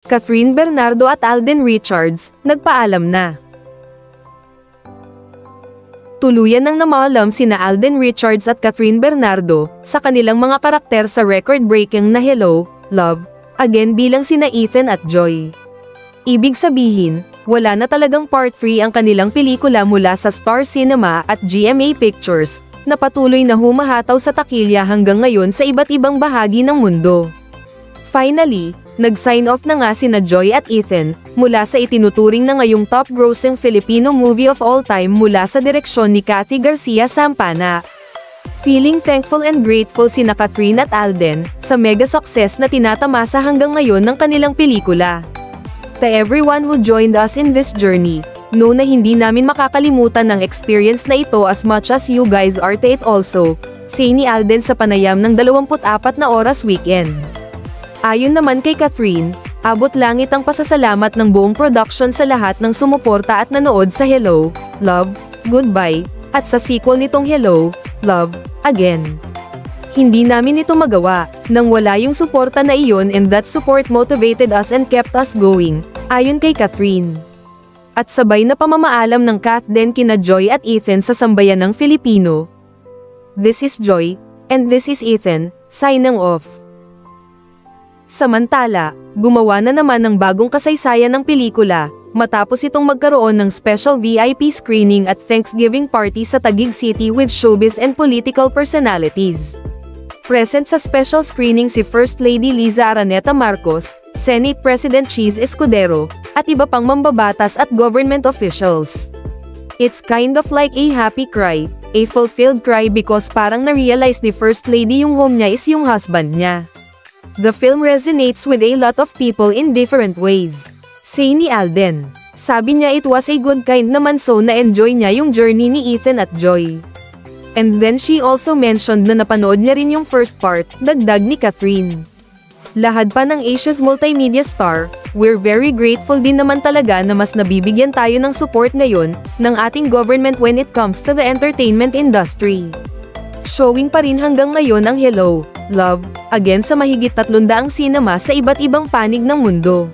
Catherine Bernardo at Alden Richards, nagpaalam na. Tuluyan nang namaalam sina Alden Richards at Catherine Bernardo sa kanilang mga karakter sa record-breaking na Hello, Love, Again bilang sina Ethan at Joy. Ibig sabihin, wala na talagang part 3 ang kanilang pelikula mula sa Star Cinema at GMA Pictures, na patuloy na humahataw sa takilya hanggang ngayon sa iba't ibang bahagi ng mundo. Finally, nag-sign off na nga sina Joy at Ethan, mula sa itinuturing na ngayong top-grossing Filipino movie of all time mula sa direksyon ni Cathy Garcia Sampana. Feeling thankful and grateful sina Catherine at Alden, sa mega success na tinatamasa hanggang ngayon ng kanilang pelikula. To everyone who joined us in this journey, know na hindi namin makakalimutan ng experience na ito as much as you guys are to it also, say ni Alden sa panayam ng 24 na oras weekend. Ayon naman kay Catherine, abot langit ang pasasalamat ng buong production sa lahat ng sumuporta at nanood sa Hello, Love, Goodbye, at sa sequel nitong Hello, Love, Again. Hindi namin ito magawa, nang wala yung suporta na iyon, and that support motivated us and kept us going, ayon kay Catherine. At sabay na pamamaalam ng Kath din kina Joy at Ethan sa sambayan ng Filipino. This is Joy, and this is Ethan, signing off. Samantala, gumawa na naman ng bagong kasaysayan ng pelikula, matapos itong magkaroon ng special VIP screening at Thanksgiving party sa Taguig City with showbiz and political personalities. Present sa special screening si First Lady Liza Araneta Marcos, Senate President Cheese Escudero, at iba pang mambabatas at government officials. It's kind of like a happy cry, a fulfilled cry because parang na-realize ni First Lady yung home niya is yung husband niya. The film resonates with a lot of people in different ways, say ni Alden. Sabi niya it was a good kind naman, so na-enjoy niya yung journey ni Ethan at Joy. And then she also mentioned na napanood niya rin yung first part, dagdag ni Catherine. Lahad pa ng Asia's multimedia star, we're very grateful din naman talaga na mas nabibigyan tayo ng support ngayon ng ating government when it comes to the entertainment industry. Showing pa rin hanggang ngayon ang Hello, Love, Again sa mahigit 300 cinema sa iba't ibang panig ng mundo.